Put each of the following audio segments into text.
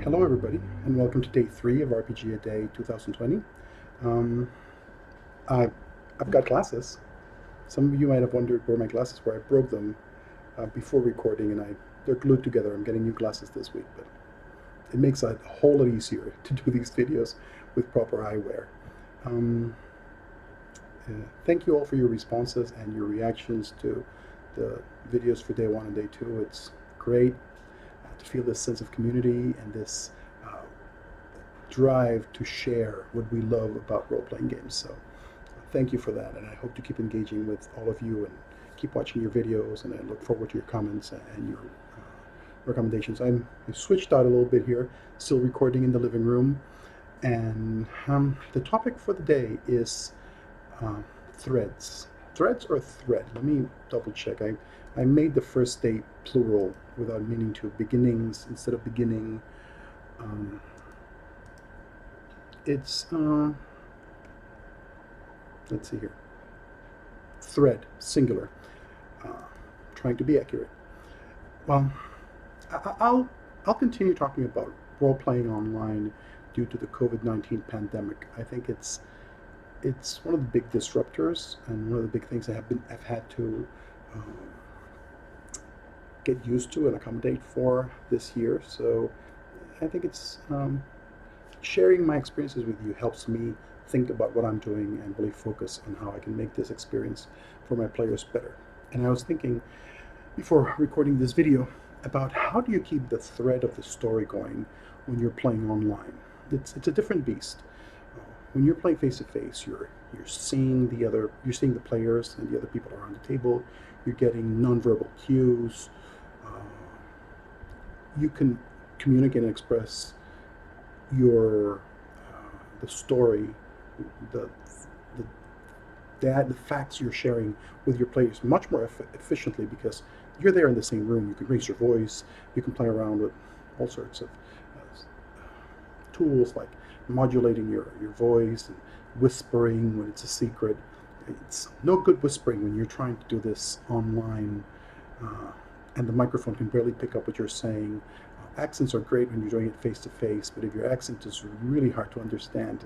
Hello, everybody, and welcome to day 3 of RPG A Day 2020. Um, I, I've got glasses. Some of you might have wondered where my glasses were. I broke them before recording, and they're glued together. I'm getting new glasses this week, but it makes it a whole lot easier to do these videos with proper eyewear. Um, Thank you all for your responses and your reactions to the videos for day 1 and day 2. It's great to feel this sense of community and this uh, drive to share what we love about role-playing games. So thank you for that, and I hope to keep engaging with all of you and keep watching your videos, and I look forward to your comments and your recommendations. I switched out a little bit here, still recording in the living room, and the topic for the day is uh, threads. Threads or thread? Let me double check. I made the first day plural without meaning to. Beginnings instead of beginning. Um, it's let's see here. Thread, singular. Uh, Trying to be accurate. Well, I'll continue talking about role playing online due to the COVID-19 pandemic. I think it's one of the big disruptors and one of the big things I've had to um, get used to and accommodate for this year. So I think it's sharing my experiences with you helps me think about what I'm doing and really focus on how I can make this experience for my players better. And I was thinking before recording this video about how do you keep the thread of the story going when you're playing online. It's a different beast. When you're playing face to face, you're seeing the players and the other people around the table. You're getting nonverbal cues. Uh, you can communicate and express your the story, the the the facts you're sharing with your players much more efficiently because you're there in the same room. You can raise your voice. You can play around with all sorts of tools like modulating your voice and whispering when it's a secret. It's no good whispering when you're trying to do this online uh, and the microphone can barely pick up what you're saying. Accents are great when you're doing it face to face, but if your accent is really hard to understand,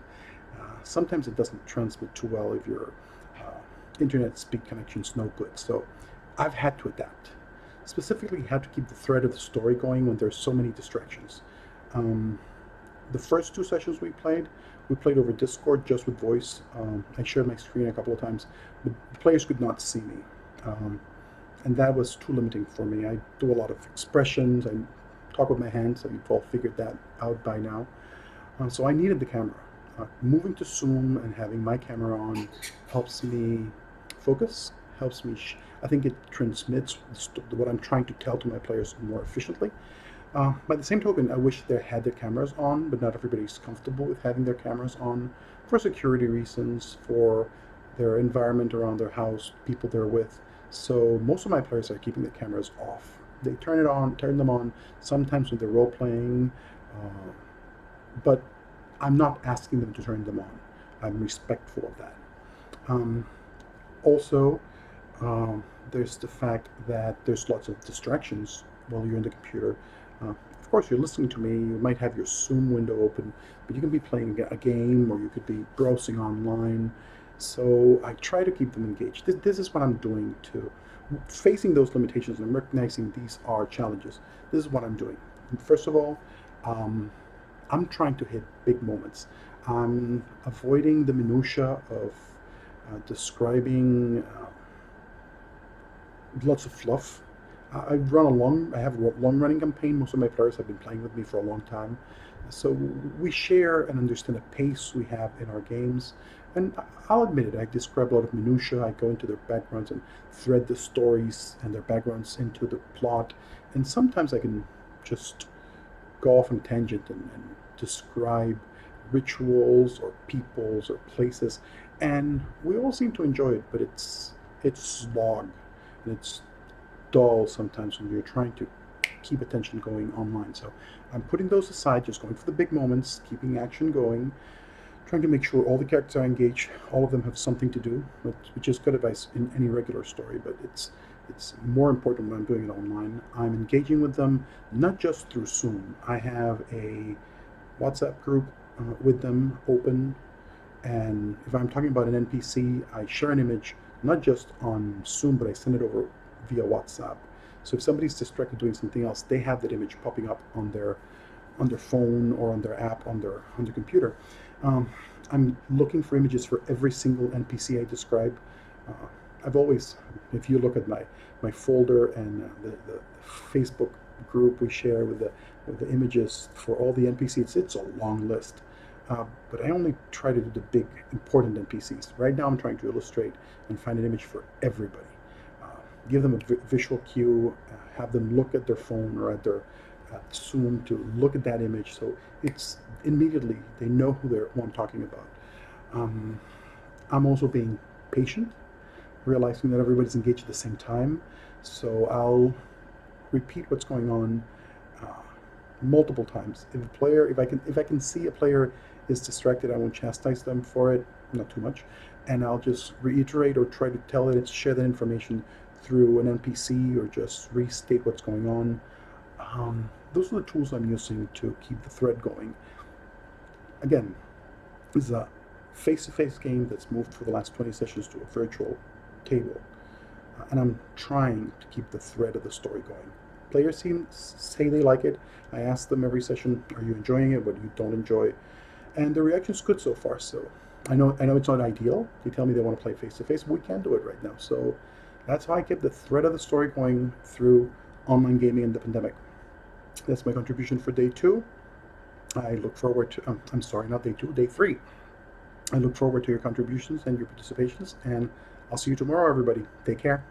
sometimes it doesn't transmit too well if your internet speed connection's no good. So I've had to adapt. Specifically, how to keep the thread of the story going when there's so many distractions. Um, the first 2 sessions we played over Discord just with voice. I shared my screen a couple of times, but the players could not see me. And that was too limiting for me. I do a lot of expressions. I talk with my hands, so you've all figured that out by now. So I needed the camera. Moving to Zoom and having my camera on helps me focus, helps me, I think it transmits what I'm trying to tell to my players more efficiently. By the same token, I wish they had their cameras on, but not everybody's comfortable with having their cameras on for security reasons, for their environment around their house, people they're with. So most of my players are keeping the cameras off. They turn them on sometimes when they're role playing, but I'm not asking them to turn them on. I'm respectful of that. Um, Also, there's the fact that there's lots of distractions while you're in the computer. Of course, you're listening to me. You might have your Zoom window open, but you can be playing a game or you could be browsing online. So I try to keep them engaged. This is what I'm doing to facing those limitations and recognizing these are challenges. This is what I'm doing. First of all, um, I'm trying to hit big moments. I'm avoiding the minutia of describing lots of fluff. I have a long-running campaign. Most of my players have been playing with me for a long time, so we share and understand the pace we have in our games. And I'll admit it, I describe a lot of minutia. I go into their backgrounds and thread the stories and their backgrounds into the plot. And sometimes I can just go off on a tangent and describe rituals or peoples or places, and we all seem to enjoy it. But it's slog and it's dull sometimes when you're trying to keep attention going online. So I'm putting those aside, just going for the big moments, keeping action going, trying to make sure all the characters are engaged, all of them have something to do, which is good advice in any regular story, but It's more important when I'm doing it online. I'm engaging with them not just through Zoom. I have a WhatsApp group with them open, and if I'm talking about an NPC, I share an image not just on Zoom, but I send it over via WhatsApp. So if somebody's distracted doing something else, they have that image popping up on their phone or on their app on their computer. Um, I'm looking for images for every single NPC I describe. Uh, I've always, if you look at my folder and the Facebook group we share with the images for all the NPCs, it's a long list. But I only try to do the big important NPCs. Right now, I'm trying to illustrate and find an image for everybody. Uh, Give them a visual cue, have them look at their phone or at their Zoom to look at that image, so it's immediately they know who I'm talking about. Um, I'm also being patient, realizing that everybody's engaged at the same time, so I'll repeat what's going on uh, multiple times. If I can see a player is distracted, I won't chastise them for it, not too much, and I'll just reiterate or try to share that information through an NPC or just restate what's going on. Those are the tools I'm using to keep the thread going. Again, this is a face-to-face game that's moved for the last 20 sessions to a virtual table, and I'm trying to keep the thread of the story going. Players say they like it. I ask them every session, "Are you enjoying it? What do you don't enjoy?" And the reaction's good so far. So I know it's not ideal. They tell me they want to play face-to-face, but we can't do it right now. So that's how I keep the thread of the story going through online gaming in the pandemic. That's my contribution for day 2. I look forward to, I'm sorry, not day 2, day 3. I look forward to your contributions and your participations, and I'll see you tomorrow, everybody. Take care.